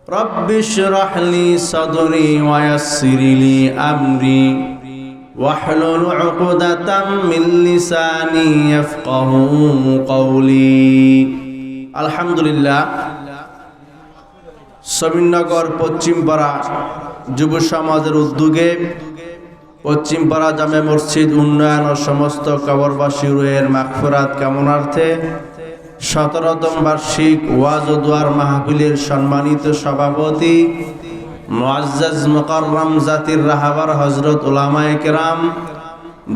رب اشرح لي صدري ويسر لي أمري واحلل عقدة من لساني يفقه قولي الحمد لله সমিনগর পশ্চিমপাড়া যুব সমাজের উদ্যোগে পশ্চিমপাড়া জামে মসজিদ উন্নয়ন ও সমস্ত কবরবাসী রুহের মাগফিরাত কামনার্থে 17তম বার্ষিক ওয়াজ ও দোয়ার মাহফিলের সম্মানিত সভাপতি মুআজ্জাজ মুকাররম জাতির রাহবার হযরত উলামায়ে কেরাম,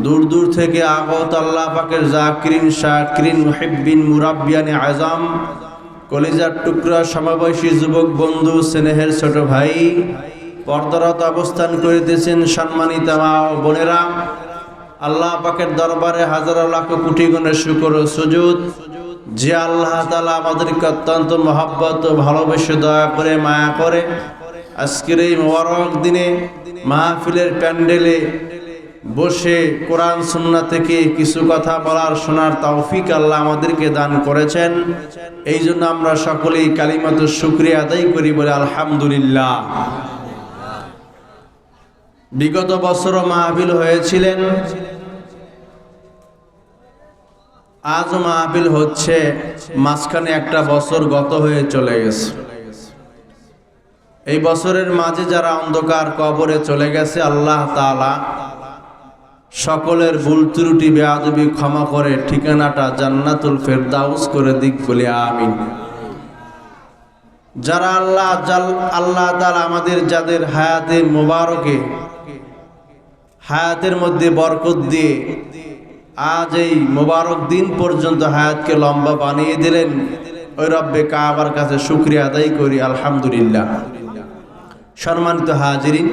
দূর দূর থেকে আগত আল্লাহ পাকের জাকিরিন শাকিরিন মুহিব্বিন মুরাব্বিয়ানে আযম, কলিজার টুকরা সমবয়সী যুবক বন্ধু, স্নেহের ছোট ভাই, পর্দারত অবস্থান করিতেছেন সম্মানিত মা ও বোনেরা, আল্লাহ পাকের দরবারে হাজার লাখ কোটি গুণের শুকর ও সুজুদ। যে আল্লাহ তাআলা আমাদেরকে অত্যন্ত মহব্বত ও ভালোবেসে দয়া করে মায়া করে আজকের এই মোবারক দিনে মাহফিলের প্যান্ডেলে বসে কোরআন সুন্নাহ থেকে কিছু কথা বলার শোনার তৌফিক আল্লাহ আমাদেরকে দান করেছেন। এই জন্য আমরা সকলেই কালিমাতুশ শুকরিয়া আদায় করি বলে আলহামদুলিল্লাহ। বিগত বছরও মাহফিল হয়েছিলেন, আজও মাহফিল হচ্ছে, মাঝখানে একটা বছর গত হয়ে চলে গেছে। এই বছরের মাঝে যারা অন্ধকার কবরে চলে গেছে, আল্লাহ তাআলা সকলের ভুল ত্রুটি বেয়াদবি ক্ষমা করে ঠিকানাটা জান্নাতুল ফেরদাউস করে দিক বলে আমিন। যারা আল্লাহ তাআলা আমাদের যাদের হায়াতে মোবারকে হায়াতের মধ্যে বরকত দিয়ে আজ এই মোবারক দিন পর্যন্ত হায়াতকে লম্বা বানিয়ে দিলেন, ওই রব্বে কাবার কাছে শুকরিয়া আদায় করি আলহামদুলিল্লাহ। সম্মানিত হাজিরিন,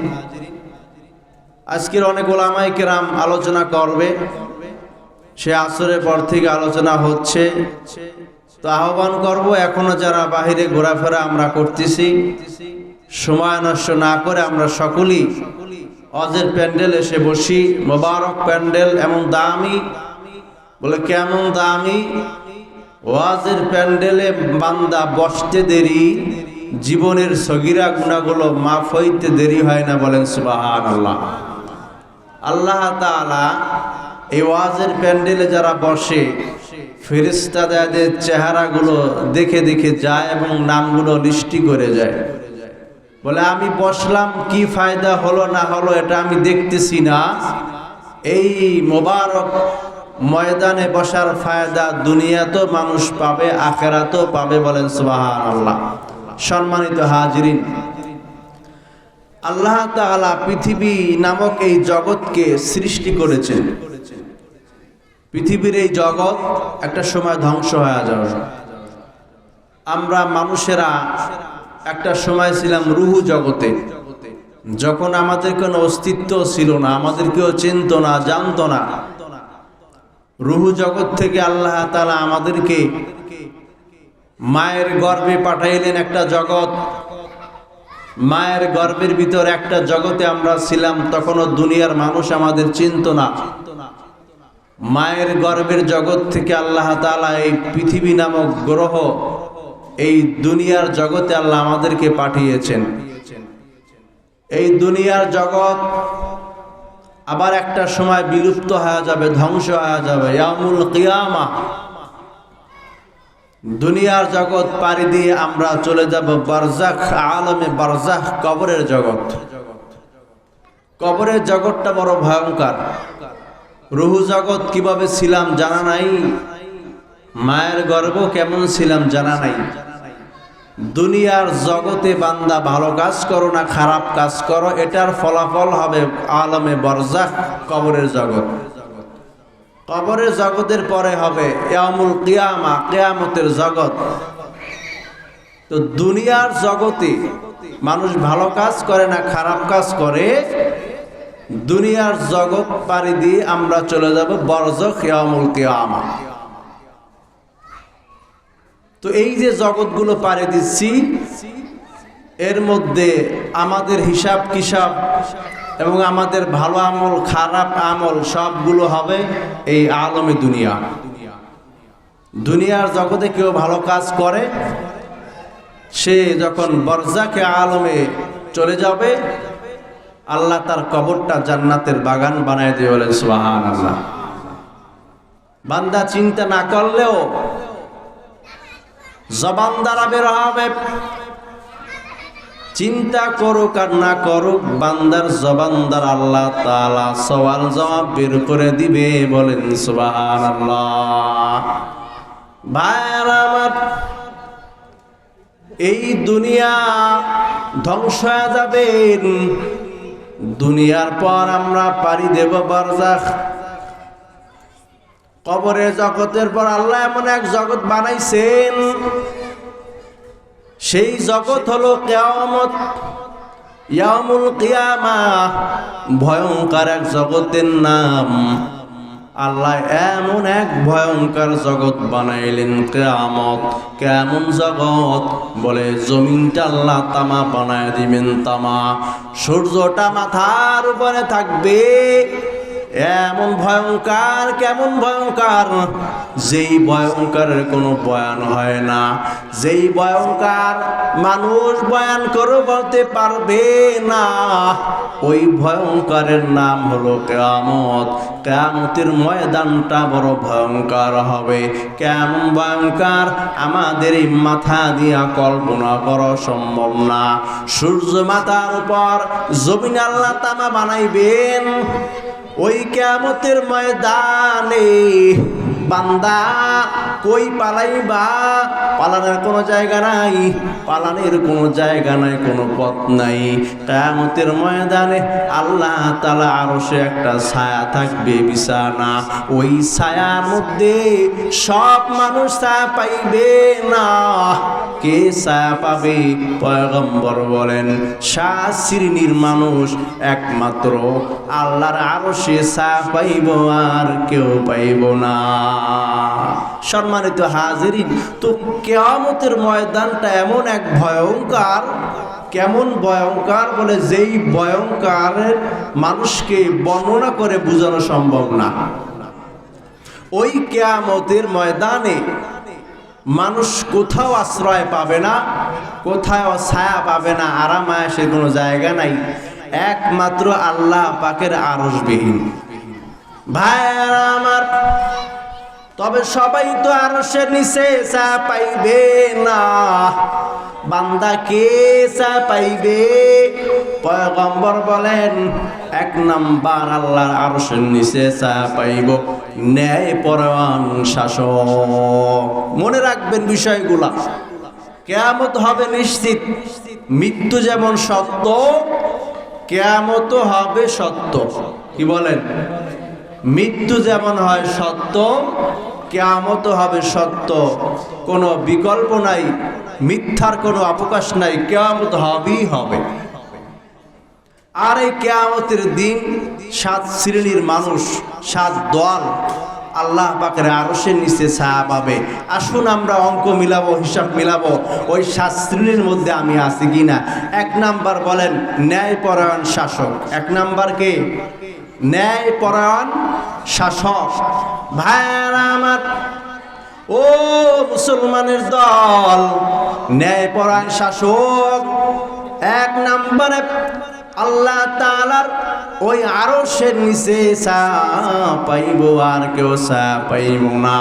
আজকের অনেক উলামায়ে কেরাম আলোচনা করবে, সে আসরের পর থেকে আলোচনা হচ্ছে। তো আহ্বান করব, এখনো যারা বাহিরে ঘোরাফেরা আমরা করতেছি, সময় নষ্ট না করে আমরা সকলেই ওয়াজের প্যান্ডেল এসে বসি। মোবারক প্যান্ডেল, এমন দামি, বলে কেমন দামি ওয়াজের প্যান্ডেলে বান্দা বসতে দেরি, জীবনের সগীরা গুনাহগুলো মাফ হইতে দেরি হয় না, বলেন সুবহানাল্লাহ। আল্লাহ তাআলা এই ওয়াজের প্যান্ডেলে যারা বসে, ফেরেশতাদের চেহারাগুলো দেখে দেখে যায় এবং নামগুলো লিস্টি করে যায়। বলে আমি বসলাম, কি ফায়দা হলো না হলো এটা আমি দেখতেছি না, এই মোবারক ময়দানে বসার ফায়দা দুনিয়াতেও মানুষ পাবে, আখিরাতেও পাবে, বলেন সুবহানাল্লাহ। সম্মানিত হাজিরিন, আল্লাহ তাআলা পৃথিবী নামক এই জগৎকে সৃষ্টি করেছেন। পৃথিবীর এই জগৎ একটা সময় ধ্বংস হয়ে যাবে। আমরা মানুষেরা একটা সময় ছিলাম রুহু জগতে, যখন আমাদের কোনো অস্তিত্ব ছিল না, আমাদের কেউ চিনত না, জানতো না। রুহু জগৎ থেকে আল্লাহ তাআলা আমাদেরকে মায়ের গর্ভে পাঠাইলেন একটা জগৎ। মায়ের গর্ভের ভিতর একটা জগতে আমরা ছিলাম, তখনও দুনিয়ার মানুষ আমাদের চিনত না। মায়ের গর্ভের জগৎ থেকে আল্লাহ তাআলা এই পৃথিবী নামক গ্রহ, এই দুনিয়ার জগতে আল্লাহ আমাদেরকে পাঠিয়েছেন। এই দুনিয়ার জগৎ আবার একটা সময় বিলুপ্ত হয়ে যাবে, ধ্বংস হয়ে যাবে, ইয়াউমুল কিয়ামা। দুনিয়ার জগৎ পাড়ি দিয়ে আমরা চলে যাব বারজাখ, আলমে বারজাখ, কবরের জগৎ। কবরের জগৎটা বড় ভয়ঙ্কর। রুহু জগৎ কিভাবে ছিলাম জানা নাই, মায়ের গর্ভ কেমন ছিলাম জানা নাই। দুনিয়ার জগতে বান্দা ভালো কাজ করো না খারাপ কাজ করো, এটার ফলাফল হবে আলমে বারজাখ, কবরের জগৎ। কবরের জগতের পরে হবে ইয়াউমুল কিয়ামা, কিয়ামতের জগৎ। তো দুনিয়ার জগতে মানুষ ভালো কাজ করে না খারাপ কাজ করে, দুনিয়ার জগৎ পাড়ি দিয়ে আমরা চলে যাব বারজাখ, ইয়াউমুল কিয়ামা। তো এই যে জগৎগুলো পাড়ি দিচ্ছি, এর মধ্যে আমাদের হিসাব কিসাব এবং আমাদের ভালো আমল খারাপ আমল সবগুলো হবে এই আলমে দুনিয়া। দুনিয়ার জগতে কেউ ভালো কাজ করে, সে যখন বরজাকে আলমে চলে যাবে, আল্লাহ তার কবরটা জান্নাতের বাগান বানায় দিয়ে বলেন সুবহানাল্লাহ। বান্দা চিন্তা না করলেও জবান দ্বারা বের হবে, চিন্তা করুক আর না করুক, বান্দার জবান দ্বারা আল্লাহ তাআলা সওয়াল জবাব বের করে দিবে, বলেন সুবহানাল্লাহ। ভাইরা আমার, এই দুনিয়া ধ্বংস হয়ে যাবে, দুনিয়ার পর আমরা পাড়ি দেব বারজাখ। কবরের জগতের পর আল্লাহ এমন এক জগৎ বানাইছেন, সেই জগৎ হলো কিয়ামত, ইয়াউমুল কিয়ামাহ। ভয়ঙ্কর এক জগতের নাম। আল্লাহ এমন এক ভয়ঙ্কর জগৎ বানাইলেন কিয়ামত। কেমন জগৎ? বলে জমিনটা আল্লাহ তামা বানায় দিবেন, তামা। সূর্যটা মাথার উপরে থাকবে, এমন ভয়ঙ্কর। কেমন ভয়ঙ্কর? যেই ভয়ঙ্করের কোনো বয়ান হয় না, যেই ভয়ঙ্কর মানুষ বয়ান করে বলতে পারবে না, ওই ভয়ঙ্করের নাম হলো কিয়ামত। কিয়ামতের ময়দানটা বড় ভয়ঙ্কর হবে। কেমন ভয়ঙ্কর আমাদের এই মাথা দিয়া কল্পনা করা সম্ভব না। সূর্য মাথার উপর, জমিন আল্লাহ তামা বানাইবেন। ওই কিয়ামতের ময়দানে বান্দা কই পালাইবা? পালানোর কোনো জায়গা নাই, পালানোর কোনো জায়গা নাই, কোনো পথ নাই। কিয়ামতের ময়দানে আল্লাহ তাআলা আরশে একটা ছায়া থাকবে, বিছানা। ওই ছায়ার মধ্যে সব মানুষ ছায়া পাইবে না। কে ছায়া পাবে? পয়গম্বর বলেন 7 শ্রেণীর মানুষ একমাত্র আল্লাহর আরশে ছায়া পাইব, আর কেউ পাইব না। সম্মানিত হাজিরিন, তো কিয়ামতের ময়দানটা এমন এক ভয়ঙ্কর। কেমন ভয়ঙ্কর? বলে যেই ভয়ঙ্করের মানুষকে বর্ণনা করে বোঝানো সম্ভব না। ওই কিয়ামতের ময়দানে মানুষ কোথাও আশ্রয় পাবে না, কোথাও ছায়া পাবে না, আরাম আয়েশের কোনো জায়গা নাই, একমাত্র আল্লাহ পাকের আরশবিহীন। ভাইরা আমার, তবে সবাই তো আরশের নিচে ছায়া পাইবে না। বান্দা কে ছায়া পাইবে? পয়গম্বর বলেন 1 নাম্বার আল্লাহর আরশের নিচে ছায়া পাইব ন্যায়পরায়ণ শাসক। মনে রাখবেন বিষয়গুলা। কিয়ামত হবে নিশ্চিত। মৃত্যু যেমন সত্য, কিয়ামত হবে সত্য। কি বলেন? মৃত্যু যেমন হয় সত্য, কিয়ামত হবে সত্য। কোনো বিকল্প নাই, মিথ্যার কোনো অবকাশ নাই, কিয়ামত হবেই হবে। আর এই কিয়ামতের দিন 7 শ্রেণীর মানুষ, 7 দল আল্লাহ পাকের আরশের নিচে ছায়া পাবে। আসুন আমরা অঙ্ক মিলাবো, হিসাব মিলাবো, ওই 7 শ্রেণীর মধ্যে আমি আছি কিনা। 1 নাম্বার বলেন ন্যায়পরায়ণ শাসক। 1 নাম্বার কে? ন্যায়পরায়ণ শাসক। ভাইরা আমার, ও মুসলমানের দল, ন্যায়পরায়ণ শাসক 1 নম্বরে আল্লাহ তাআলার ওই আরশের নিচে ছায়া পাইব, আর কেউ ছায়া পাইব না।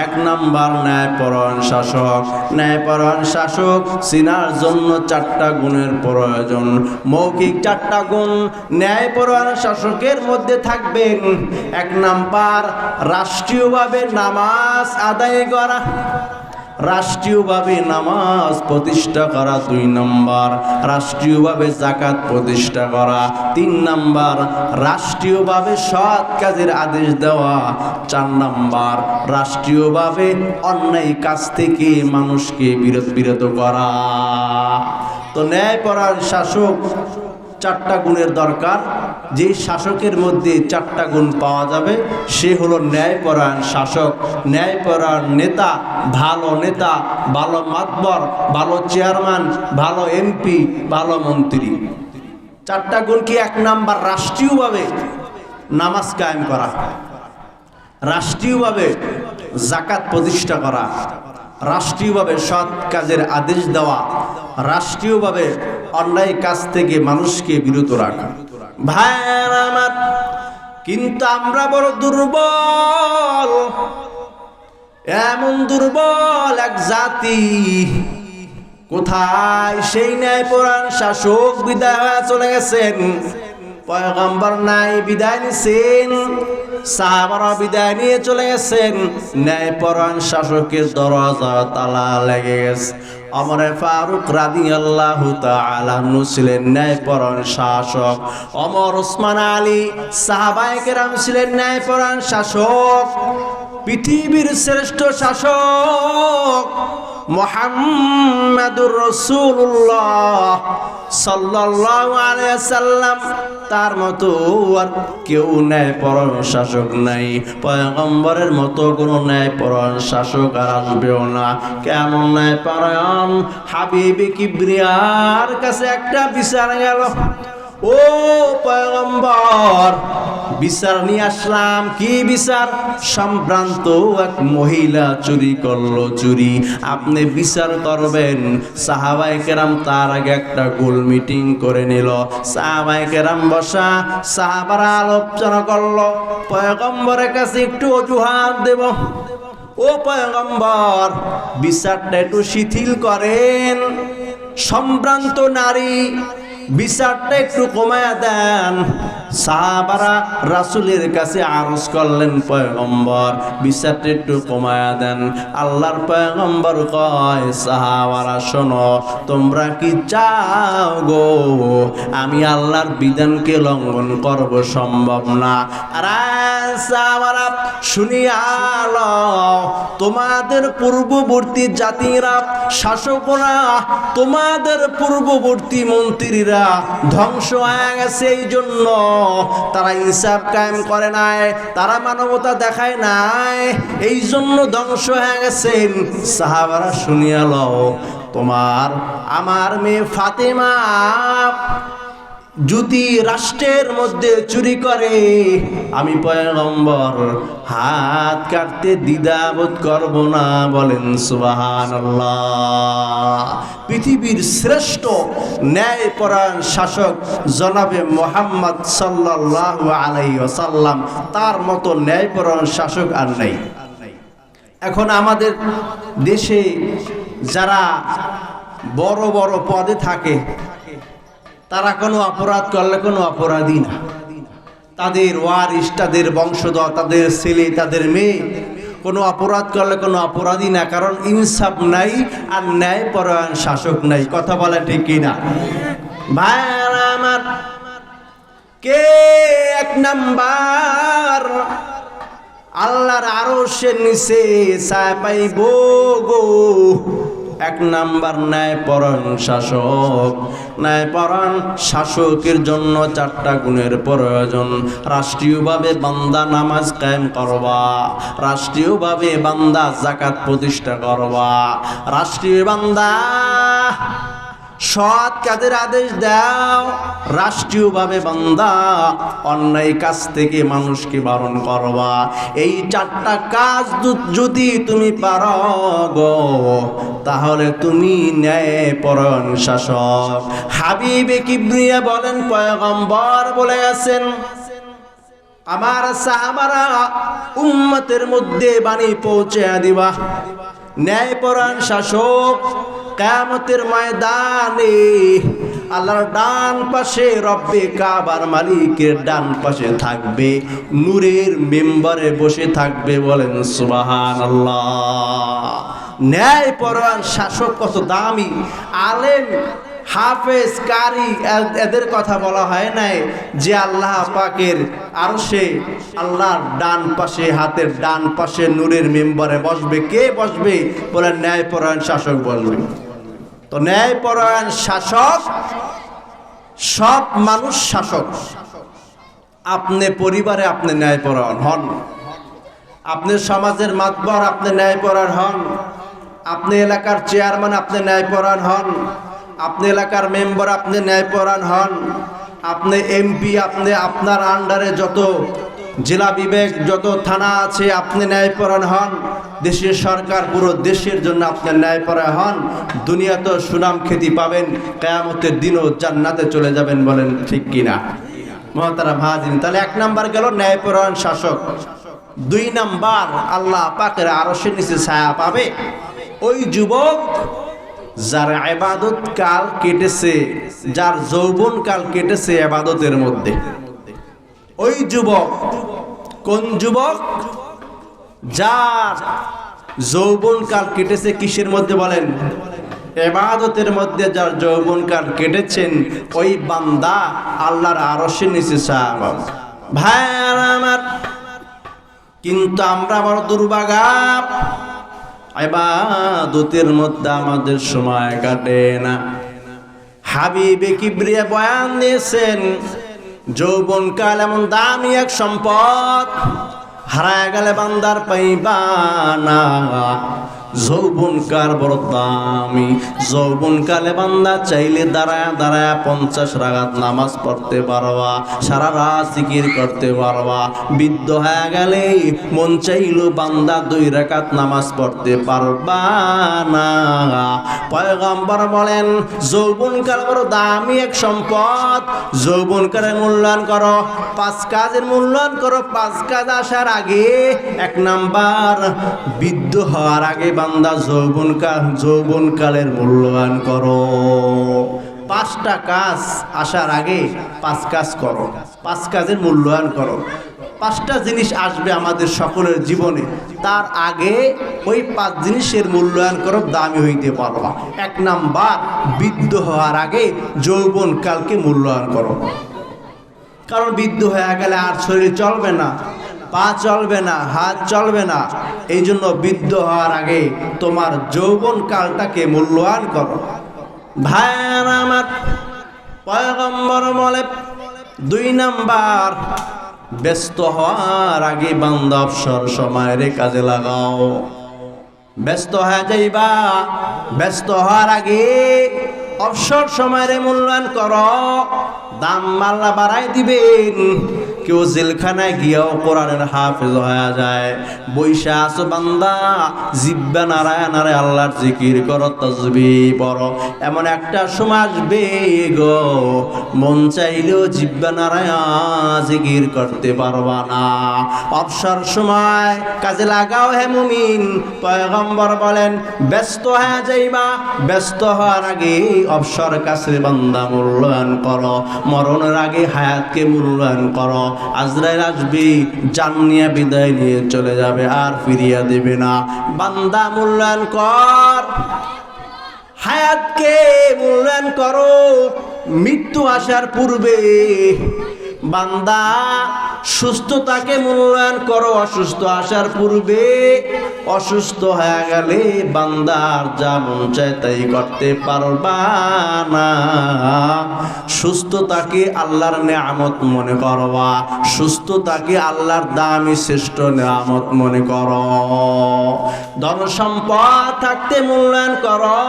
1 নাম্বার ন্যায়পরায়ণ শাসক। ন্যায়পরায়ণ শাসক চিনার জন্য 4টা গুণের প্রয়োজন। মৌখিক 4টা গুণ ন্যায়পরায়ণ শাসকের মধ্যে থাকবেন। 1 নাম্বার রাষ্ট্রীয়ভাবে নামাজ আদায় করা, রাষ্ট্রীয়ভাবে নামাজ প্রতিষ্ঠা করা। 2 নম্বর রাষ্ট্রীয়ভাবে যাকাত প্রতিষ্ঠা করা। 3 নম্বর রাষ্ট্রীয়ভাবে সৎ কাজের আদেশ দেওয়া। 4 নম্বর রাষ্ট্রীয়ভাবে অন্যায় কাজ থেকে মানুষকে বিরত করা। তো ন্যায়পরায়ণ শাসক 4টা গুণের দরকার। যে শাসকের মধ্যে 4টা গুণ পাওয়া যাবে সে হলো ন্যায়পরায়ণ শাসক, ন্যায়পরায়ণ নেতা, ভালো মাতবর, ভালো চেয়ারম্যান, ভালো এমপি, ভালো মন্ত্রী। 4টা গুণ কি? 1 নাম্বার রাষ্ট্রীয়ভাবে নামাজ কায়েম করা, রাষ্ট্রীয়ভাবে যাকাত প্রতিষ্ঠা করা, রাষ্ট্রীয়ভাবে সৎ কাজের আদেশ দেওয়া, রাষ্ট্রীয়ভাবে অন্যায় কাজ থেকে মানুষকে বিরত রাখা। ভাইরা আমার, কিন্তু আমরা বড় দুর্বল, এমন দুর্বল এক জাতি। কোথায় সেই ন্যায়পরায়ণ শাসক বিদায় হয়ে চলে গেছেন, পয়গম্বর নাই বিদায় নিছেন, সাহাবারা বিদায় নিয়ে চলে গেছেন, ন্যায়পরায়ণ শাসকের দরজা তালা লেগে গেছে। ওমর ফারুক রাদিয়াল্লাহু তাআলা আনহু ছিলেন ন্যায়পরায়ণ শাসক, ওমর ওসমান আলী সাহাবায়ে কেরাম ছিলেন ন্যায়পরায়ণ শাসক। পৃথিবীর শ্রেষ্ঠ শাসক মুহাম্মাদুর রাসূলুল্লাহ সাল্লাল্লাহু আলাইহি ওয়াসাল্লাম, তার মতো আর কেউ ন্যায়পরায়ণ শাসক নাই। পয়গম্বরের মতো কোনো ন্যায়পরায়ণ শাসক আর আসবেও না। কেমন ন্যায়পরায়ণ? হাবিবে কিবরিয়ার কাছে একটা বিচার গেল, ও পয়গম্বর বিচার নিয়ে আসলাম। কি বিচার? সম্ভ্রান্ত এক মহিলা চুরি করলো, চুরি আপনি বিচার করবেন। সাহাবায়ে কেরাম তার আগে একটা গোল মিটিং করে নিল, সাহাবায়ে কেরাম বসা, সাহাবারা আলোচনা করলো, পয়গম্বরের কাছে একটু অজুহাত দেব। ও পয়গম্বর, বিচারটা একটু শিথিল করেন, সম্ভ্রান্ত নারী বিচারটা একটু কমায়া দেন। সাহাবারা রাসূলের কাছে আরজ করলেন, পয়গম্বর বিচারটা একটু কমায়া দেন। আল্লাহর পয়গম্বর কয়, সাহাবারা শোনো, তোমরা কি চাও গো আমি আল্লাহর বিধানকে লঙ্ঘন করব? সম্ভব না। আরে সাহাবারা শুনিয়া লও, তোমাদের পূর্ববর্তী জাতিরা, শাসকরা, তোমাদের পূর্ববর্তী মন্ত্রীরা ধ্বংস হয়ে গেছে, এই জন্য তারা ইনসাফ কায়েম করে নাই, তারা মানবতা দেখায় নাই, এই জন্য ধ্বংস হয়ে গেছেন। সাহাবারা শুনিয়া লও, তোমার আমার মেয়ে ফাতেমা যদি রাষ্ট্রের মধ্যে চুরি করে, আমি পয়গম্বর হাত কাটতে দ্বিধাবোধ করব না। বলেন সুবহানাল্লাহ। পৃথিবীর শ্রেষ্ঠ ন্যায়পরায়ণ শাসক জনাবে মুহাম্মদ সাল্লাল্লাহু আলাইহি ওয়াসাল্লাম, তার মতো ন্যায়পরায়ণ শাসক আর নাই। এখন আমাদের দেশে যারা বড় বড় পদে থাকে, তারা কোনো অপরাধ করলে কোনো অপরাধী না, তাদের ওয়ারিশ, তাদের বংশধর, তাদের ছেলে, তাদের মেয়ে কোনো অপরাধ করলে কোনো অপরাধী না, কারণ ইনসাফ নাই আর ন্যায়পরায়ণ শাসক নাই। কথা বলে ঠিক কিনা? ভাইরা আমার, কে এক নাম্বার আল্লাহর আরশের নিচে ছায়া পাইব গো? এক নাম্বার ন্যায়পরায়ণ শাসক। ন্যায়পরায়ণ শাসকের জন্য চারটা গুণের প্রয়োজন। রাষ্ট্রীয়ভাবে বান্দা নামাজ কায়েম করবা, রাষ্ট্রীয়ভাবে বান্দা যাকাত প্রতিষ্ঠা করবা, রাষ্ট্রীয় বান্দা সৎ কাজের আদেশ দাও, রাষ্ট্রীয়ভাবে বান্দা অন্যায় কাজ থেকে মানুষকে বারণ করবা। এই চারটা কাজ যদি তুমি পারো গো, তাহলে তুমি ন্যায়পরায়ণ শাসক। হাবিবে কিবরিয়া বলেন, পয়গম্বর বলে আছেন, আমার সাহাবারা উম্মতের মধ্যে বাণী পৌঁছে দিবা। ন্যায়পরায়ণ শাসক কিয়ামতের ময়দানে আল্লাহর ডান পাশে রব্বে কাবার মালিকের ডান পাশে থাকবে, নূরের মেম্বারে বসে থাকবে। বলেন সুবহানাল্লাহ। ন্যায়পরায়ণ শাসক কত দামি! আলেম, হাফেজ, কারি, এদের কথা বলা হয় নাই যে আল্লাহ পাকের আরশে আল্লাহর ডান পাশে, হাতের ডান পাশে নূরের মেম্বারে বসবে। কে বসবে? বলে ন্যায়পরায়ণ শাসক বসবে। তো ন্যায়পরায়ণ শাসক সব মানুষ শাসক। আপনি পরিবারে আপনি ন্যায়পরায়ণ হন, আপনি সমাজের মাতবর আপনি ন্যায়পরায়ণ হন, আপনি এলাকার চেয়ারম্যান আপনি ন্যায়পরায়ণ হন, আপনি এলাকার মেম্বার আপনি ন্যায়পরায়ণ হন, আপনি এমপি, আপনি আপনার আন্ডারে যত জেলা বিবেক যত থানা আছে আপনি ন্যায়পরায়ণ হন, দেশের সরকার পুরো দেশের জন্য আপনি ন্যায়পরায়ণ হন, দুনিয়াতে সুনাম খ্যাতি পাবেন, কিয়ামতের দিনও জান্নাতে চলে যাবেন। বলেন ঠিক কিনা? মুহতারাম হাজিরিন, তাহলে 1 নাম্বার গেল ন্যায়পরায়ণ শাসক। 2 নাম্বার আল্লাহ পাকের আরশের নিচে ছায়া পাবে ওই যুবক যার ইবাদত কাল কেটেছে, যার যৌবন কাল কেটেছে ইবাদতের মধ্যে। ওই যুবক কোন যুবক? যার যৌবন কাল কেটেছে কিসের মধ্যে? বলেন ইবাদতের মধ্যে। যার যৌবন কাল কেটেছেন ওই বান্দা আল্লাহর আরশের নিচে ছায়া পাবে। ভাইরা আমার, কিন্তু আমরা বড় দুর্ভাগা, ইবাদতের মধ্যে আমাদের সময় কাটে না। হাবিবে কিবরিয়া বয়ান দিয়েছেন, যৌবনকাল এমন দামি এক সম্পদ, হারায় গেলে বান্দার পাইবা না। যৌবনকাল বড় দামি। যৌবনকালে বান্দা চাইলে দাঁড়ায় দাঁড়ায় 50 রাকাত নামাজ পড়তে পারবা, সারা রাত জিকির করতে পারবা। বৃদ্ধ হয়ে গেলে মন চাইলো বান্দা 2 রাকাত নামাজ পড়তে পারবা না। পয়গম্বর বলেন, যৌবনকাল বড় দামি এক সম্পদ। যৌবনকালের মূল্যায়ন করো, 5 কাজের মূল্যায়ন করো। 5 কাজ আসার আগে 1 নাম্বার, বৃদ্ধ হওয়ার আগে বান্দা যৌবনকালের মূল্যায়ন করো। 5টা কাজ আসার আগে 5 কাজ করো, 5 কাজের মূল্যায়ন করো। 5টা জিনিস আসবে আমাদের সকলের জীবনে, তার আগে ওই 5 জিনিসের মূল্যায়ন করো, দামি হইতে পারবা। 1 নাম্বার, বৃদ্ধ হওয়ার আগে যৌবনকালকে মূল্যায়ন করো। কারণ বৃদ্ধ হয়ে গেলে আর শরীর চলবে না, পা চলবে না, হাত চলবে না। এই জন্য বৃদ্ধ হওয়ার আগে তোমার যৌবন কালটাকে মূল্যায়ন করো। ভাইরা আমার, পয়গম্বর বলে 2 নাম্বার, ব্যস্ত হওয়ার আগে বান্দা অবসর সময়ের কাজে লাগাও। ব্যস্ত হয়ে যাইবা, ব্যস্ত হওয়ার আগে অবসর সময়ের মূল্যায়ন করো। দাম আল্লাহ বাড়াই দিবেন। কেউ জেলখানায় গিয়েও কোরআনের হাফেজ হয়ে যায়। বৈশা আছো বান্দা, জিব্বা নারায় নারায় আল্লাহর জিকির করো, তাসবিহ পড়ো। এমন একটা সময় আসবে গো, মন চাইলেও জিব্বা নারায় জিকির করতে পারবা না। অবসর সময় কাজে লাগাও হে মুমিন। পয়গম্বর বলেন, ব্যস্ত হয়ে যাইবা, ব্যস্ত হওয়ার আগে অবসর কাছে বান্দা মূল্যায়ন করো। মরণের আগে হায়াতকে মূল্যায়ন করো। আজরাইল আসবে, জান নিয়ে বিদায় নিয়ে চলে যাবে, আর ফিরিয়া দেবে না। বান্দা মূল্যায়ন কর, হায়াতকে মূল্যায়ন করো। মৃত্যু আসার পূর্বে বান্দা সুস্থতাকে মূল্যায়ন করো। অসুস্থ আসার পূর্বে, অসুস্থ হয়ে গেলে বান্দার যা মন চায় তাই করতে পারবা না। সুস্থতাকে আল্লাহর নেয়ামত মনে করবা, সুস্থতাকে আল্লাহর দামি শ্রেষ্ঠ নেয়ামত মনে করো। ধন সম্পদ থাকতে মূল্যায়ন করো।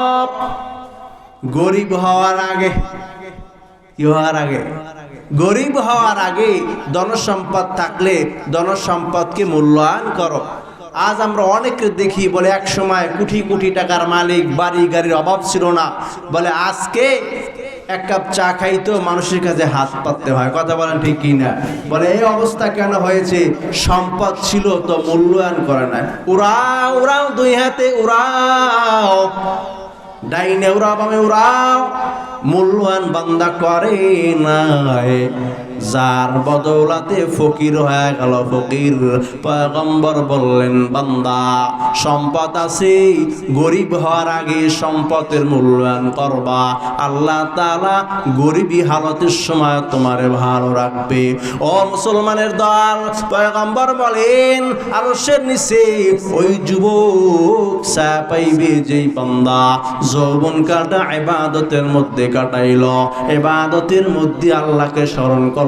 গরিব হওয়ার আগে, কি হওয়ার আগে? গরিব হওয়ার আগে ধন সম্পদ থাকলে ধন সম্পদকে মূল্যায়ন করো। আজ আমরা অনেকে দেখি বলে এক সময় কোটি কোটি টাকার মালিক, বাড়ি গাড়ির অভাব ছিল না, বলে আজকে 1 কাপ চা খাইতো মানুষের কাছে হাত পাততে হয়। কথা বলেন ঠিক কি না? বলে এই অবস্থা কেন হয়েছে? সম্পদ ছিল তো মূল্যায়ন করে না। উড়াও উড়াও, 2 হাতে উড়াও, ডাইনে উড়াও বামে উড়াও, মূল্যায়ন বান্দা করে নাই। যার বদৌলতে ফকির হয়ে গেল ফকির। পয়গম্বর বললেন, বান্দা সম্পদ আছে, গরিব হওয়ার আগে সম্পদের মূল্যায়ন করবা। আল্লাহ তাআলা গরিবী হালতের সময় তোমারে ভালো রাখবে। ও মুসলমানের দল, পয়গম্বর বলেন, আরশের নিচে ওই যুবক ছায়া পাইবে যেই বান্দা যৌবনকালটা ইবাদতের মধ্যে কাটাইল, ইবাদতের মধ্যে আল্লাহকে স্মরণ করল।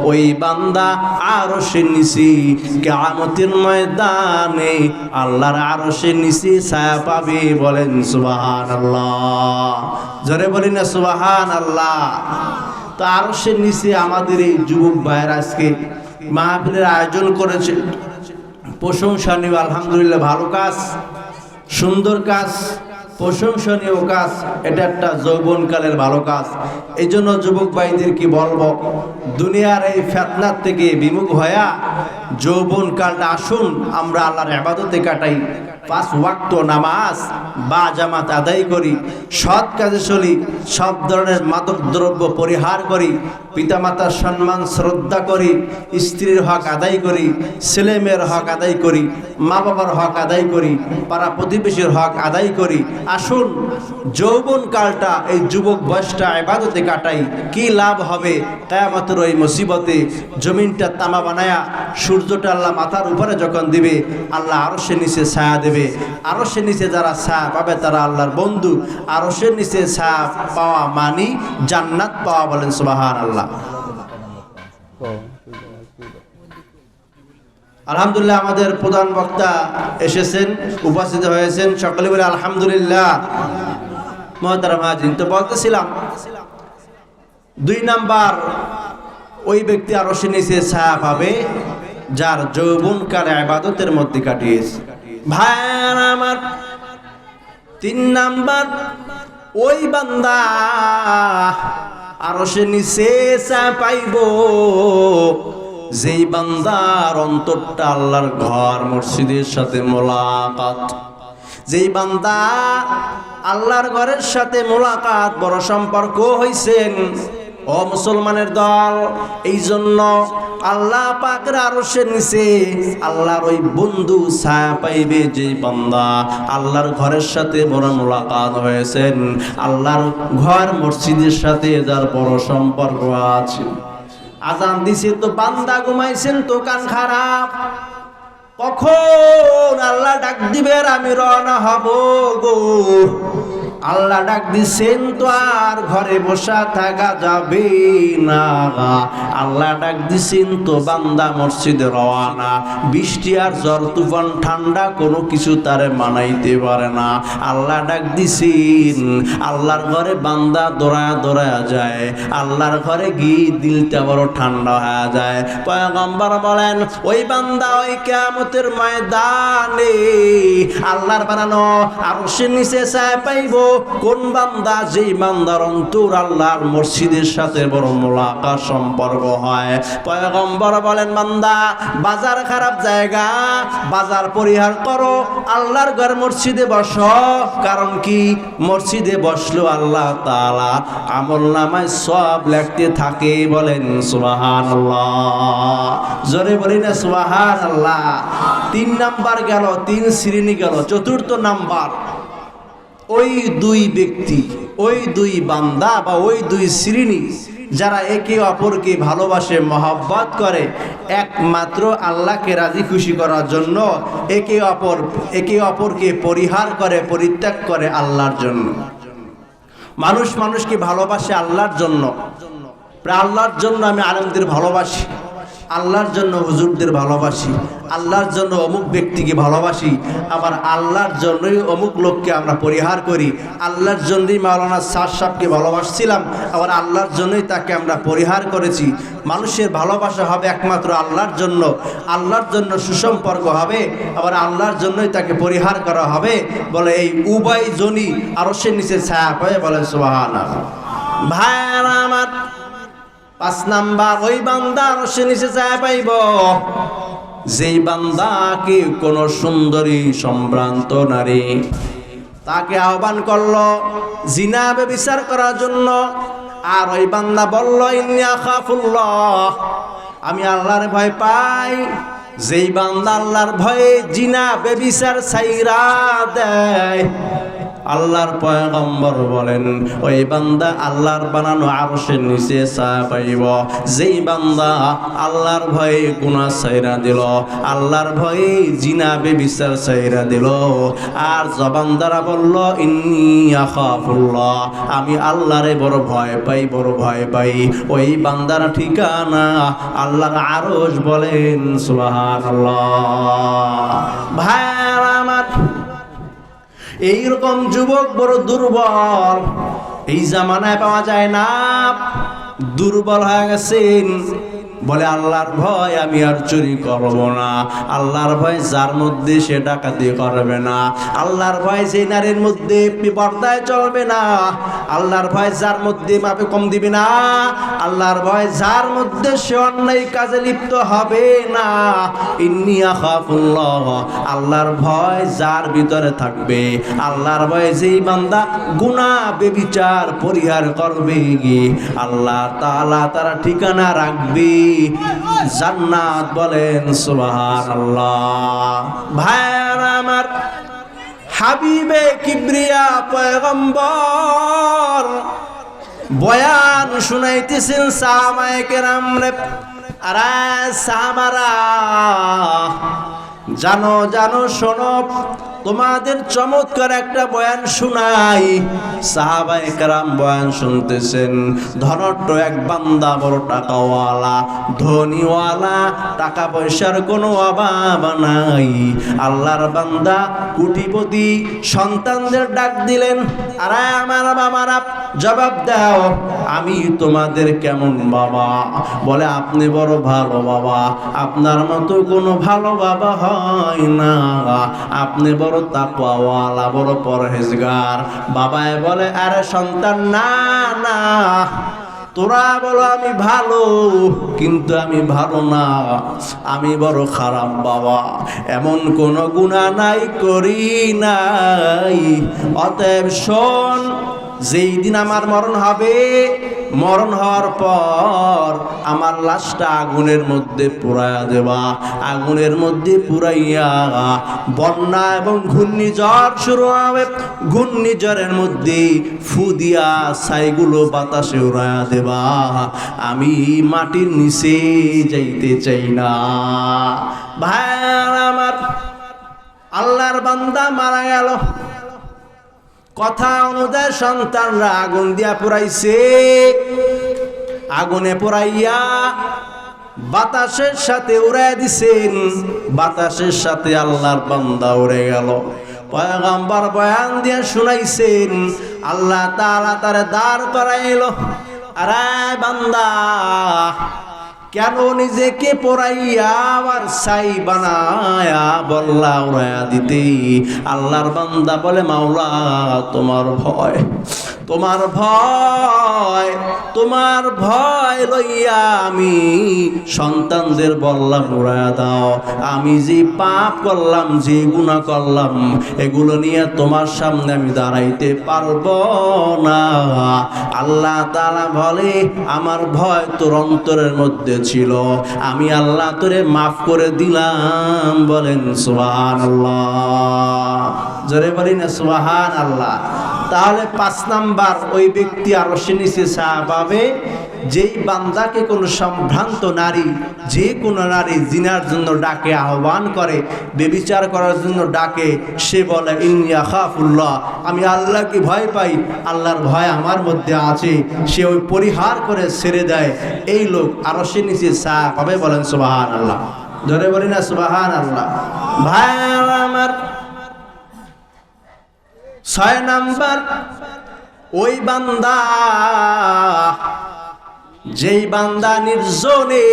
ওই বান্দা আরশের নিচে কিয়ামতের ময়দানে আল্লাহর আরশের নিচে ছায়া পাবে। বলেন সুবহানাল্লাহ, জোরে বলেন না সুবহানাল্লাহ। তো আরশের নিচে আমাদের এই যুবক ভাইয়ের আজকে মাহফিলের আয়োজন করেছে, প্রশংসনীয়, আলহামদুলিল্লাহ, ভালো কাজ, সুন্দর কাজ, প্রশংসনীয় কাজ। এটা একটা যৌবনকালের ভালো কাজ। এই জন্য যুবক ভাইদের কি বলবো, দুনিয়ার এই ফিতনার থেকে বিমুখ হয়া যৌবনকালটা আসুন আমরা আল্লাহর ইবাদতে কাটাই, 5 ওয়াক্ত নামাজ বা জামাত আদায় করি, সৎ কাজে চলি, সব ধরনের মাদক দ্রব্য পরিহার করি, পিতামাতার সম্মান শ্রদ্ধা করি, স্ত্রীর হক আদায় করি, ছেলে মেয়ের হক আদায় করি, মা বাবার হক আদায় করি, পাড়া প্রতিবেশীর হক আদায় করি। আসুন যৌবনকালটা, এই যুবক বয়সটা ইবাদতে কাটাই। কি লাভ হবে কিয়ামতের ওই মুসিবতে? জমিনটা তামা বানায়া সূর্যটা আল্লাহ মাথার উপরে যখন দিবে, আল্লাহ আরশের নিচে ছায়া দেবে। আরশের নিচে যারা ছায়া পাবে তারা আল্লাহর বন্ধু। আরশের নিচে ছায়া পাওয়া মানি জান্নাত পাওয়া। বলেন সুবহানাল্লাহ। আলহামদুলিল্লাহ, আমাদের প্রধান বক্তা এসেছেন, উপস্থিত হয়েছেন, সকলে বলে আলহামদুলিল্লাহ। মুহতারাম হাজিরিন, তো বলতেছিলাম 2 নাম্বার, ওই ব্যক্তি আরশের নিচে ছায়া পাবে যার যৌবনকাল ইবাদতের মধ্যে কাটিয়েছে। ভাইয়ার আমার, 3 নাম্বার, ওই বান্দা আরশের নিচে ছায়া পাইব যেই বান্দার অন্তরটা আল্লাহর ঘর মসজিদের সাথে মোলাকাত। যেই বান্দা আল্লাহর ঘরের সাথে মোলাকাত, বড় সম্পর্ক হইছেন। ও মুসলমানের দল, এই জন্য আল্লাহ পাকের আরশের নিচে আল্লাহর ওই বন্ধু ছায়া পাইবে যেই বান্দা আল্লাহর ঘরের সাথে বড় মোলাকাত হয়েছেন, আল্লাহর ঘর মসজিদের সাথে যার বড় সম্পর্ক আছে। আজান দিছে তো বান্দা ঘুমাইছেন তো কান খারাপ, কখন আল্লাহ ডাক দিবে আমি রওনা হব গো। আল্লাহ ডাক দিছেন তো আর ঘরে বসা থাকা যাবে না। আল্লাহ ডাক দিছেন তো বান্দা মসজিদে রওনা। বৃষ্টি আর ঝড় তুফান ঠান্ডা কোনো কিছু তারে মানাইতে পারে না। আল্লাহ ডাক দিছেন, আল্লাহর ঘরে বান্দা দৌড়ায়া দৌড়ায়া যায়। আল্লাহর ঘরে গিয়ে দিলটা বড় ঠান্ডা হয়ে যায়। পয়গম্বর বলেন, ওই বান্দা ওই কিয়ামতের ময়দানে আল্লাহর বানানো আরশের নিচে ছায়া পাইব কোন বান্দা? যেই বান্দার অন্তর আল্লাহর মসজিদের সাথে বড় মোলাকাত সম্পর্ক হয়। পয়গম্বর বলেন, বান্দা বাজার খারাপ জায়গা, বাজার পরিহার করো, আল্লাহর ঘর মসজিদে বসো। কারণ কি? মসজিদে বসলো আল্লাহ তাআলা আমলনামায় সব লিখতে থাকে। বলেন সুবহানাল্লাহ। জোরে বলি না সুবহানাল্লাহ। 3 নাম্বার গেল, 3 শ্রেণী গেল। 4র্থ নাম্বার, ওই 2 ব্যক্তি, ওই 2 বান্দা বা ওই 2 শ্রেণী যারা একে অপরকে ভালোবাসে, মহব্বত করে, একমাত্র আল্লাহকে রাজি খুশি করার জন্য একে অপরকে পরিহার করে, পরিত্যাগ করে আল্লাহর জন্য। মানুষ মানুষকে ভালোবাসে আল্লাহর জন্য। আল্লাহর জন্য আমি আলেমদের ভালোবাসি, আল্লাহর জন্য হুজুরদের ভালোবাসি, আল্লাহর জন্য অমুক ব্যক্তিকে ভালোবাসি, আবার আল্লাহর জন্যই অমুক লোককে আমরা পরিহার করি। আল্লাহর জন্যই মাওলানা স্যার সাহেবকে ভালোবাসছিলাম, আবার আল্লাহর জন্যই তাকে আমরা পরিহার করেছি। মানুষের ভালোবাসা হবে একমাত্র আল্লাহর জন্য, আল্লাহর জন্য সুসম্পর্ক হবে, আবার আল্লাহর জন্যই তাকে পরিহার করা হবে। বলে এই উভয় জনই আরশের নিচে ছায়া পায়। বলে সুবহানাল্লাহ। ভাইরা আমার, 5 নাম্বার, ওই বান্দা আরশের নিচে ছায়া পাইব যেই বান্দাকে কোন সুন্দরী সম্ভ্রান্ত নারী তাকে আহ্বান করলো জিনা ব্যভিচার করার জন্য, আর ওই বান্দা বলল ইন্নী আখাফুল্লাহ, আমি আল্লাহর ভয় পাই। যেই বান্দা আল্লাহর ভয়ে জিনা ব্যভিচার ছাইরা দেয়, আল্লাহর পয়গম্বর বলেন ওই বান্দা আল্লাহর বানানো আরশের নিচে ছায়া পাইব। যেই বান্দা আল্লাহর ভয়ে গুনাহ ছাইরা দিল, আল্লাহর ভয়ে জিনা ব্যভিচার ছাইরা দিল, আর জবান দ্বারা বলল ইন্নী আখাফুল্লাহ, আমি আল্লাহরে বড় ভয় পাই, বড় ভয় পাই, ওই বান্দার ঠিকানা আল্লাহর আরশ। বলেন সুবহানাল্লাহ। ভাইরা আমার, এইরকম যুবক বড় দুর্বল, এই জামানায় পাওয়া যায় না। দুর্বল হয়ে গেছেন, বলে আল্লাহর ভয় আমি আর চুরি করব না, আল্লাহর ভয় যার মধ্যে সে ডাকাতি করবে না, আল্লাহর ভয় সেই নারীর মধ্যে পর্দায় চলবে না, আল্লাহর ভয় যার মধ্যে মাপে কম দিবে না, আল্লাহর ভয় যার মধ্যে সে অন্যায় কাজে লিপ্ত হবে না। ইন্নী আখাফুল্লাহ, আল্লাহর ভয় যার ভিতরে থাকবে, আল্লাহর ভয় যেই বান্দা গুনাহ বেবিচার পরিহার করবে, আল্লাহ তাআলা তার ঠিকানা রাখবে জান্নাত। বলেন সুবহানাল্লাহ। ভাইরা আমার, হাবিবে কিবরিয়া পয়গম্বর বয়ান শুনাইতেছেন সাহাবায়ে কেরামরে। আরে সাহাবারা, জানো জানো শোনো, তোমাদের চমৎকার একটা বয়ান শোনাই। সাহাবায়ে কেরাম বয়ান শুনতেছেন। ধনট্ট এক বান্দা, বড় টাকাওয়ালা, ধনীওয়ালা, টাকা পয়সার কোনো অভাব নাই। আল্লাহর বান্দা কোটিপতি, সন্তানদের ডাক দিলেন, আরে আমার বাবারা জবাব দাও, আমি তোমাদের কেমন বাবা? বলে আপনি বড় ভালো বাবা, আপনার মতো কোনো ভালো বাবা হয় না, আপনি বড় তাকওয়াওয়ালা, বড় পরহেজগার। বাবায় বলে, আরে সন্তান, না না, তোরা বলো আমি ভালো, কিন্তু আমি ভালো না, আমি বড় খারাপ বাবা, এমন কোন গুনাহ নাই, করি নাই। অতএব শোন, যেই দিন আমার মরণ হবে, মরণ হওয়ার পর আমার লাশটা আগুনের মধ্যে পুরাইয়া দেবা, আগুনের মধ্যে পুরাইয়া বন্যা এবং ঘূর্ণিঝড় শুরু হবে, ঘূর্ণিঝড়ের মধ্যে ফু দিয়া ছাইগুলো বাতাসে উড়াইয়া দেবা, আমি মাটির নিচে যাইতে চাই না। ভাই আমার, আল্লাহর বান্দা মারা গেল, কথা অনুযায়ী সন্তানরা আগুন দিয়া পুরাইছে, আগুনে পুরাইয়া বাতাসের সাথে উড়াইয়া দিছেন, বাতাসের সাথে আল্লাহর বান্দা উড়ে গেল। পয়গম্বর বয়ান দিয়ে শুনাইছেন, আল্লাহ তাআলা তারে দাঁড় করাইল, আরে বান্দা, কেন নিজেকে পোড়াইয়া আবার ছাই বানায়া বল্লা উড়াইয়া দিতে? আল্লাহর বান্দা বলে, মাওলা তোমার ভয়, তোমার ভয়, তোমার ভয় লইয়া আমি সন্তানদের বললাম উড়াইয়া দাও, আমি যে পাপ করলাম, যে গুনাহ করলাম, এগুলো নিয়ে তোমার সামনে আমি দাঁড়াইতে পারবো না। আল্লাহ তাআলা বলে, আমার ভয় তোর অন্তরের মধ্যে ছিল, আমি আল্লাহ তোরে মাফ করে দিলাম। বলেন সুবহানাল্লাহ, জোরে বলি না সুবহানাল্লাহ। তাহলে 5 নাম্বার, ওই ব্যক্তি আরশের নিচে ছায়া পাবে যেই বান্দাকে কোনো সম্ভ্রান্ত নারী, যে কোনো নারী জিনার জন্য ডাকে, আহ্বান করে, ব্যভিচার করার জন্য ডাকে, সে বলে ইন্নী আখাফুল্লাহ, আমি আল্লাহকে ভয় পাই, আল্লাহর ভয় আমার মধ্যে আছে, সে ওই পরিহার করে ছেড়ে দেয়, এই লোক আরশের নিচে ছায়া পাবে। বলেন সুবহানাল্লাহ, ধরে বলি না সুবহানাল্লাহ। ভাই আমার, 6 নাম্বার, ওই বান্দা, যেই বান্দা নির্জনে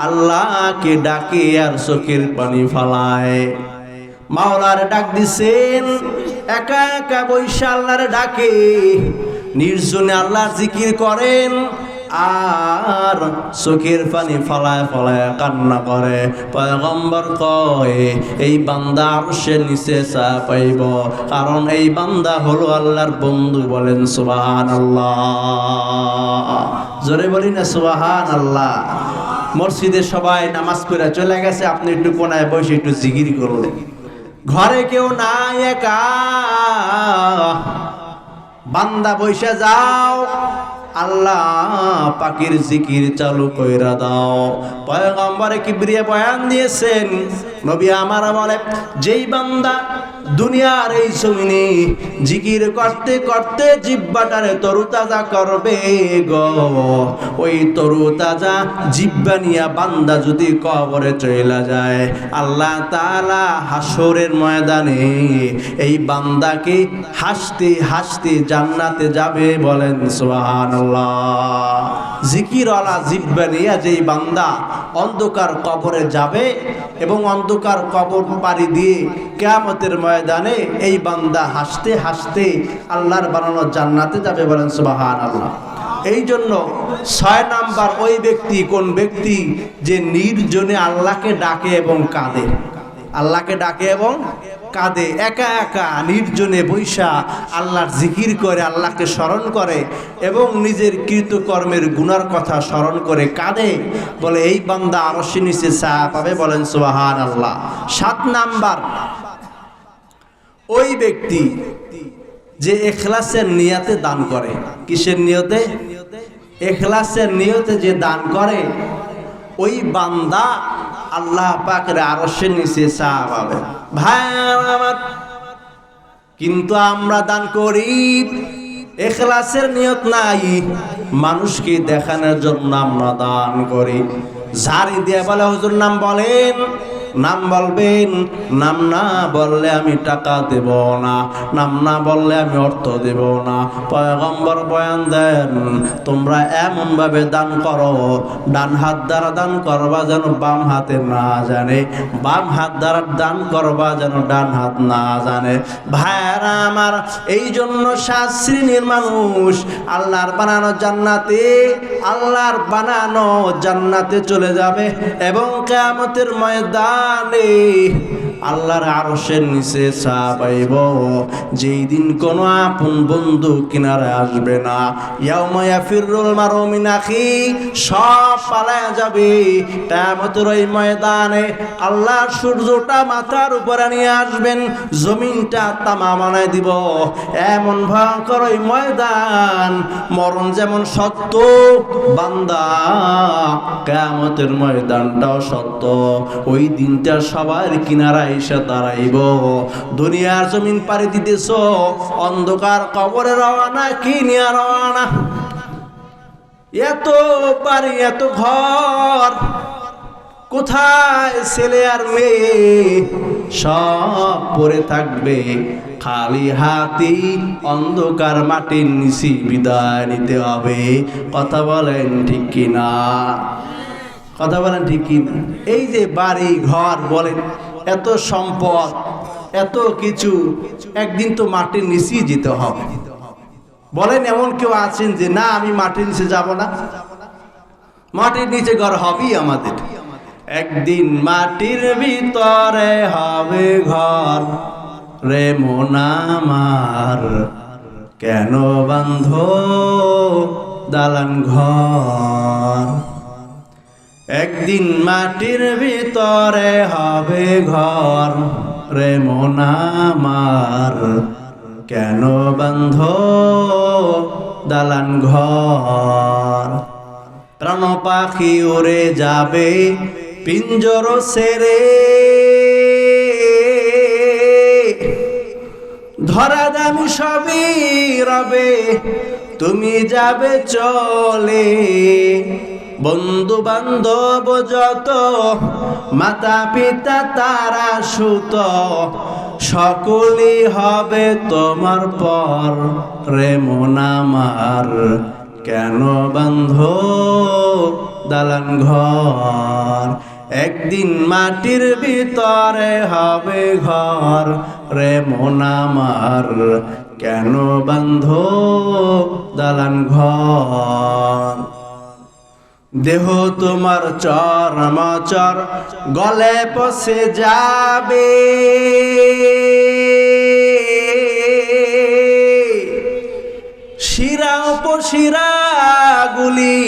আল্লাহকে ডাকে আর চোখের পানি ফালায়। মাওলার ডাক দিছেন, একা একা বৈশা আল্লাহর ডাকে, নির্জনে আল্লাহর জিকির করেন আর চোখের পানি ফালায় ফালায় কান্না করে। পয়গম্বর কয়, এই বান্দা আরশের নিচে ছায়া পাইব, কারণ এই বান্দা হলো আল্লাহর বন্ধু। বলেন সুবহানাল্লাহ, জোরে বলি না সুবহানাল্লাহ। মসজিদে সবাই নামাজ পড়ে চলে গেছে, আপনি একটু কোনায় বসে একটু জিকির করলেন, ঘরে কেউ নাই, একা বান্দা বসে যাও, আল্লাহ পাকের জিকির চালু কইরা দাও। পয়গম্বরে কিবরিয়া বয়ান দিয়েছেন, নবী আমার বলে, যেই বান্দা দুনিয়ার এই জমিনে জিকির করতে করতে জিহ্বাটারে তরুতাজা করবে গো, ওই তরুতাজা জিহ্বা নিয়া বান্দা যদি কবরে চলে যায়, আল্লাহ তাআলা হাসরের ময়দানে এই বান্দাকে হাসতে হাসতে জান্নাতে যাবে। বলেন সুবহানাল্লাহ। জিকিরওয়ালা জিহ্বা নিয়া যেই বান্দা অন্ধকার কবরে যাবে এবং অন্ধকার কবর পাড়ি দিয়ে কিয়ামতের ময়দানে এই বান্দা হাসতে হাসতে আল্লাহর বানানো জান্নাতে যাবে। বলেন সুবহানাল্লাহ। এই জন্য 6 নাম্বার ওই ব্যক্তি, কোন ব্যক্তি যে নির্জনে আল্লাহকে ডাকে এবং কাঁদে। আল্লাহকে ডাকে এবং কাঁদে, একা একা নির্জনে বৈশা আল্লাহর জিকির করে, আল্লাহকে স্মরণ করে এবং নিজের কৃতকর্মের গুনার কথা স্মরণ করে কাঁদে। বলে এই বান্দা আরশের নিচে ছায়া পাবে। বলেন সুবহানাল্লাহ। 7 নাম্বার ওই ব্যক্তি যে ইখলাসের নিয়তে দান করে। কিসের নিয়তে? ইখলাসের নিয়তে যে দান করে, ওই বান্দা আল্লাহ পাকের আরশের নিচে ছায়া পাবে। ভাই আমার, কিন্তু আমরা দান করি ইখলাসের নিয়ত নাই, মানুষকে দেখানোর জন্য আমরা দান করি। ঝাড়ি দিয়ে বলে হুজুর নাম বলেন, নাম বলবেন, নাম না বললে আমি টাকা দেব না, নাম না বললে আমি অর্থ দেব না। পয়গম্বর বয়ান দেন, তোমরা এমন ভাবে দান করো, ডান হাত দ্বারা দান করবা যেন বাম হাতে না জানে, বাম হাত দ্বারা দান করবা যেন ডান হাত না জানে। ভাইরা আমার, এই জন্য 7 শ্রেণীর মানুষ আল্লাহর বানানো জান্নাতে, আল্লাহর বানানো জান্নাতে চলে যাবে এবং কিয়ামতের ময়দান আল্লাহর আরশের নিচে ছায়া পাইব। যেই দিন কোন আপন বন্ধু কিনারে আসবে না। ইয়াউমা ইয়াফিরুল মারউ মিন আখি, সব পালায়া যাবে। কিয়ামতের ওই ময়দানে আল্লাহর সূর্যটা মাথার উপরে নিয়ে আসবেন, জমিনটা তামা বানায় দিব। এমন ভয়ঙ্কর ওই ময়দান, মরণ যেমন সত্য, বান্দা কিয়ামতের ময়দানটাও সত্য। ওই দিনটা সবার কিনারা এসে দাঁড়াইব। দুনিয়ার জমিন পাড়ি দিতেছ, অন্ধকার কবরে রওনা, কি নিয়ে রওনা? এত বাড়ি, এত ঘর, কোথায় ছেলে আর মেয়ে? সব পড়ে থাকবে, খালি হাতি অন্ধকার মাটির নিচে বিদায় নিতে হবে। কথা বলেন ঠিক কিনা? কথা বলেন ঠিক কিনা? এই যে বাড়ি ঘর বলেন, এত সম্পদ, এত কিছু, একদিন তো মাটির নিচেই যেতে হবে। বলেন এমন কেউ আছেন যে না আমি মাটির নিচে যাব না? মাটির নিচে ঘর হবেই আমাদের। একদিন মাটির ভিতরে হবে ঘর, রে মন আমার কেন বান্ধ দালান ঘর। একদিন মাটির ভিতরে হবে ঘর, রে মন আমার কেন বান্ধ দালান ঘর। প্রাণ পাখি উড়ে যাবে পিঞ্জর ছেড়ে, ধরা দামি সবই রবে, তুমি যাবে চলে। বন্ধু বান্ধব যত, মাতা পিতা তারা সুত, সকলেই হবে তোমার পর, রে মন আমার কেন বান্ধ দালান ঘর। একদিন মাটির ভিতরে হবে ঘর, রে মন আমার কেন বান্ধ দালান ঘর। দেহ তোমার চরমাচর গলে পচে যাবে, শিরা উপশিরা গুলি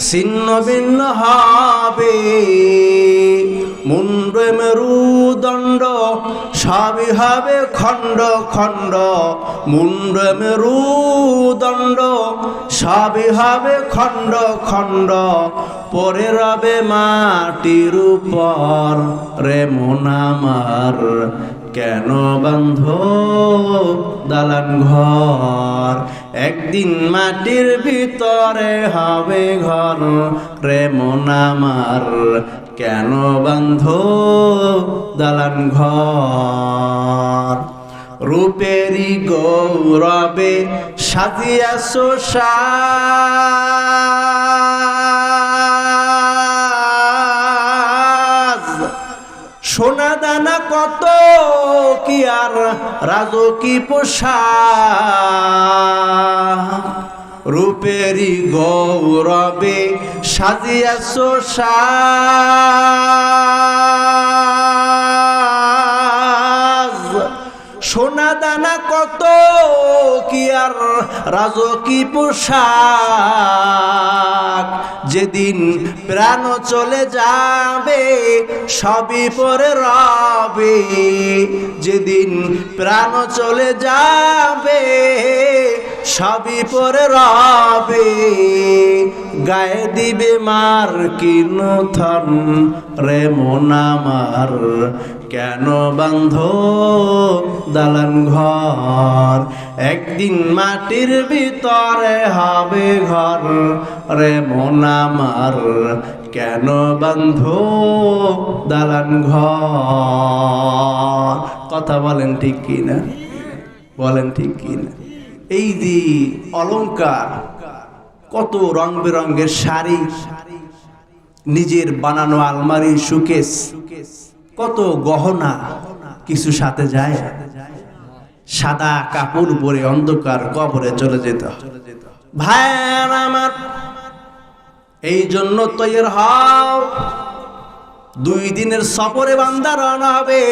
ছিন্ন ভিন্ন হবে। মুন্ড মেরুদণ্ড সবই হবে খণ্ড খণ্ড, মুন্ড মেরুদণ্ড সবই হবে খণ্ড খণ্ড। পরে রবে মাটির উপর রে মন আমার, কেন বাঁধো দালান ঘর? একদিন মাটির ভিতরে হবে ঘর রে মন আমার, কেন বাঁধো দালান ঘর? রূপেরই গৌরবে সাজিয়াছো সাজ, সোনা দানা কত কি আর রাজকী পোশাক। রূপেরই গৌরবে সাজিয়াছো সাজ, সোনা দানা কত কি আর রাজকী পোশাক। যেদিন প্রাণ চলে যাবে সবই পরে রবে, যেদিন প্রাণ চলে যাবে সবই পরে রবে। গায়ে দিবে মার কি নূতন রে মন আমার, কেন বাঁধো দালান ঘর? একদিন মাটির ভিতরে হবে ঘর রে মন আমার, কেন বাঁধো দালান ঘর? কথা বলেন ঠিক কিনা? বলেন ঠিক কিনা? এই যে অলংকার, কত রং বেরঙের শাড়ি, নিজের বানানো আলমারি, সুকেস, কত গহনা কিছু সাথে যায়। সাদা কাপড় পরে অন্ধকার কবরে চলে যেত। ভাইরা আমার, এই জন্য তৈরি হও, 2 দিনের সফরে বান্দা রওনা হবে।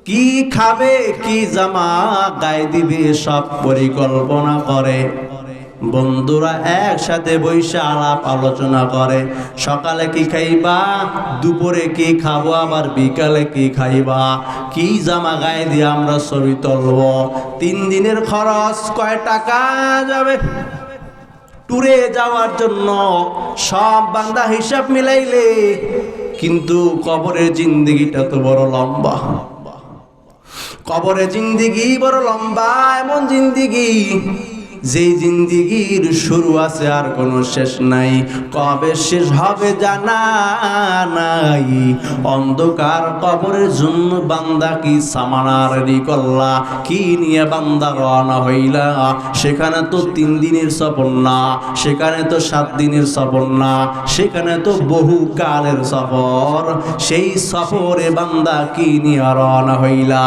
কি খাবে, কি জামা গায়ে দিবে, সব পরিকল্পনা করে। বন্ধুরা একসাথে বৈশা আলাপ আলোচনা করে, সকালে কি খাইবা, দুপুরে কি খাবো, আবার বিকালে কি খাইবা, কি জামা গায়ে দিয়ে আমরা ছবি তুলব, 3 দিনের খরচ কয় টাকা যাবে ট্যুরে যাওয়ার জন্য। সব বান্দা হিসাব মিলাইলে কিন্তু কবরের জিন্দেগিটা তো বড় লম্বা। কবরের জিন্দেগি বড় লম্বা, এমন জিন্দেগি যেই জিন্দেগির শুরু আছে আর কোনো শেষ নাই, কবে শেষ হবে জানা নাই। অন্ধকার কবরের জন্য বান্দা কি সামানা রেডি করলা, কি নিয়ে বান্দা রওনা হইলা? সেখানে তো 3 দিনের সফর না, সেখানে তো 7 দিনের সফর না, সেখানে তো বহু কালের সফর। সেই সফরে বান্দা কি নিয়ে রওনা হইলা?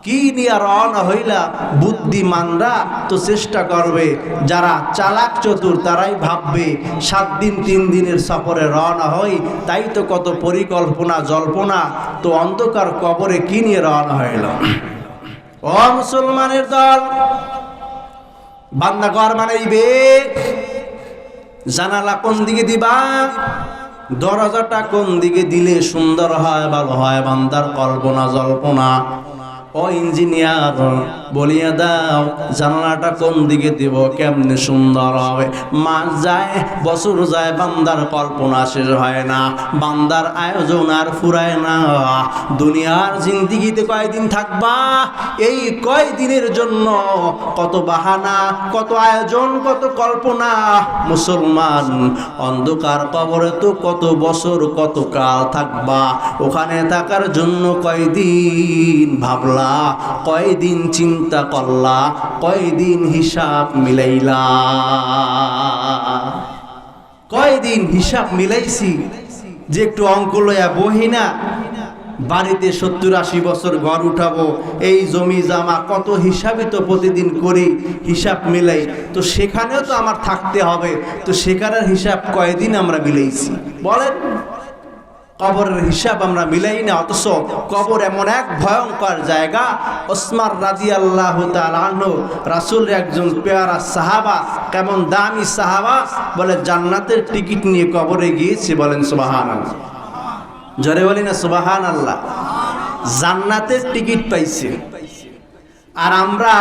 কি নিয়ে রওনা হইলা? বুদ্ধিমানরা তো চেষ্টা করবে, যারা চালাক চতুর তারাই ভাববে 7 দিন 3 দিনের সফরে রওনা হই, তাই তো কত পরিকল্পনা জল্পনা। তো অন্ধকার কবরে কি নিয়ে রওনা হইল? ও মুসলমানের দল, বান্দা ঘর বানাইবে, জানালা কোন দিকে দিবা, দরজাটা কোন দিকে দিলে সুন্দর হয়, ভালো হয়, বান্দার কল্পনা জল্পনা। ও ইঞ্জিনিয়ার, বলিয়া দাও জানালাটা কোন দিকে দিব, কেমনে সুন্দর হবে। মাস যায়, বছর যায়, বান্দার কল্পনা শেষ হয় না, বান্দার আয়োজন আর ফুরায় না। দুনিয়ার জিন্দিগিতে কয়দিন থাকবা, এই কয়দিনের জন্য কত বাহানা, কত আয়োজন, কত কল্পনা। মুসলমান, অন্ধকার কবরে তো কত বছর কত কাল থাকবা, ওখানে থাকার জন্য কয়দিন ভাবলা, কয়দিন চিন্তা করলা, কয়দিন হিসাব মিলাইলা? কয়দিন হিসাব মিলাইছি যে একটু অঙ্ক লইয়া বহি না, বাড়িতে 70-80 বছর ঘর উঠাবো, এই জমি জামা কত হিসাবই তো প্রতিদিন করি, হিসাব মিলাই। তো সেখানেও তো আমার থাকতে হবে, তো সেখানের হিসাব কয়দিন আমরা মিলাইছি বলেন? কবরের হিসাব আমরা মিলাই না। অথচ কবর এমন এক ভয়ঙ্কর জায়গা। ওসমান রাদিয়াল্লাহু তাআলা আনহু, রাসূলের একজন পেয়ারা সাহাবা, কেমন দামি সাহাবা, বলে জান্নাতের টিকিট নিয়ে কবরে গিয়েছে। বলেন সুবহানাল্লাহ, জোরে বলি না সুবহানাল্লাহ। জান্নাতের টিকিট পাইছে। আর আমরা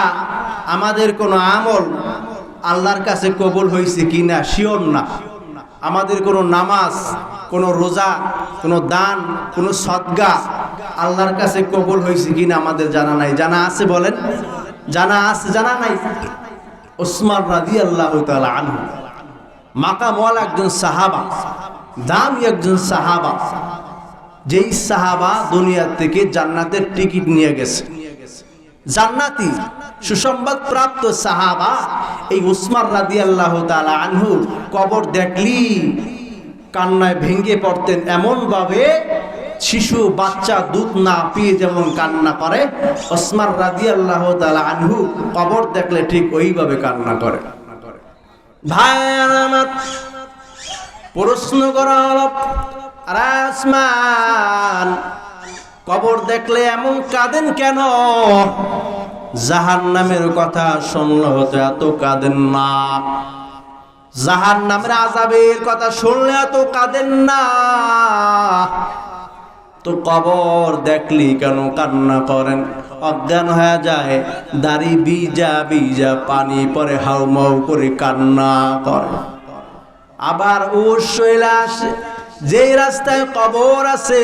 আমাদের কোনো আমল আল্লাহর কাছে কবুল হয়েছে কিনা শিওর না। আমাদের কোনো নামাজ, কোনো রোজা, কোনো দান, কোনো সদকা আল্লাহর কাছে কবুল হয়েছে কিনা আমাদের জানা নাই। জানা আছে বলেন? জানা আছে? জানা নাই? ওসমান রাদিয়াল্লাহু তাআলা আনহু মাকামওয়ালা একজন সাহাবা, দামি একজন সাহাবা, যেই সাহাবা দুনিয়া থেকে জান্নাতের টিকিট নিয়ে গেছে, জান্নাতি সুসংবাদ প্রাপ্ত সাহাবা এই ওসমান রাদিয়াল্লাহু তাআলা আনহু কবর দেখলি কান্নায় ভেঙে পড়তেন। এমন ভাবে শিশু বাচ্চা দুধ না পিয়ে যেমন কান্না করে, ওসমান রাদিয়াল্লাহু তাআলা আনহু কবর দেখলে ঠিক ওইভাবে কান্না করে। ভাই আমার প্রশ্ন করা হলো, আরে ওসমান কবর দেখলে এমন কাঁদেন কেন? জাহান্নামের কথা শুনলে হতো এত কাঁদেন না, জাহান্নামের আযাবের কথা শুনলে এত কাঁদেন না, তো কবর দেখলি কেন কান্না করেন? অজ্ঞান হয়ে যায়, দাড়ি ভিজা ভিজা পানি পরে হাউমাউ করে কান্না করে। আবার উশইলা আসে, যেই রাস্তায় কবর আছে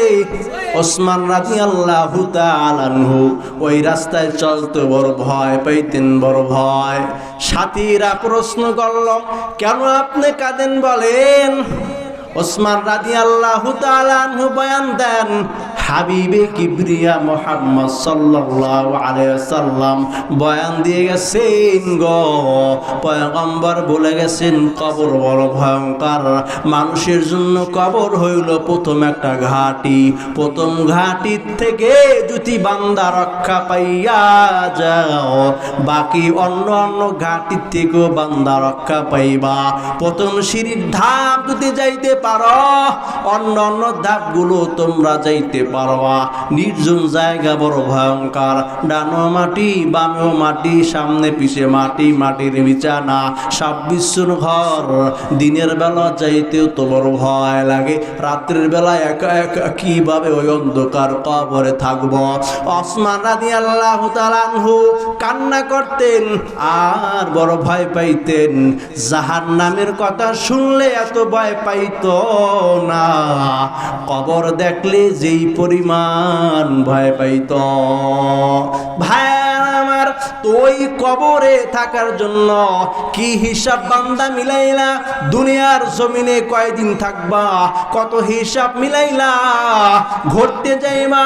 ওসমান রাদিয়াল্লাহু তাআলা আনহু ওই রাস্তায় চলতে বড় ভয় পাইতেন, বড় ভয়। সাথীরা প্রশ্ন করল, কেন আপনি কাঁদেন বলেন? ওসমান রাদিয়াল্লাহু তাআলা আনহু বয়ান দেন, হাবিবে কিবরিয়া মুহাম্মদ সাল্লাল্লাহু আলাইহি ওয়াসাল্লাম বয়ান দিয়ে গেছেন গো, পয়গম্বর বলে গেছেন কবর বড় ভয়ঙ্কর। মানুষের জন্য কবর হইল প্রথম একটা ঘাঁটি, প্রথম ঘাঁটির থেকে যদি বান্দা রক্ষা পাইয়া যাও বাকি অন্য অন্য ঘাঁটির থেকেও বান্দা রক্ষা পাইবা। প্রথম সিঁড়ির ধাপ যদি যাইতে পারো অন্য অন্য ধাপগুলো তোমরা যাইতে পারবা। নির্জন জায়গা বড় ভয়ঙ্কর, ডানো মাটি বামেও মাটি, সামনে পিছে মাটি, মাটির বিছানা, সব বিশ্বর ঘর। দিনের বেলা যাইতেও তো বড় ভয় লাগে, রাত্রের বেলা একা একা কিভাবে ওই অন্ধকার কবরে থাকবো। ওসমান রাদিয়াল্লাহু তাআলা আনহু কান্না করতেন আর বড় ভয় পাইতেন। জাহান্নামের কথা শুনলে এত ভয় পাইতো না, কবর দেখলে যেই পরিমাণ ভয় পাইত। ভাই আমার, তো ওই কবরে থাকার জন্য কি হিসাব বান্দা মিলাইলা? দুনিয়ার জমিনে কয়দিন থাকবা, কত হিসাব মিলাইলা? ঘুরতে যাইবা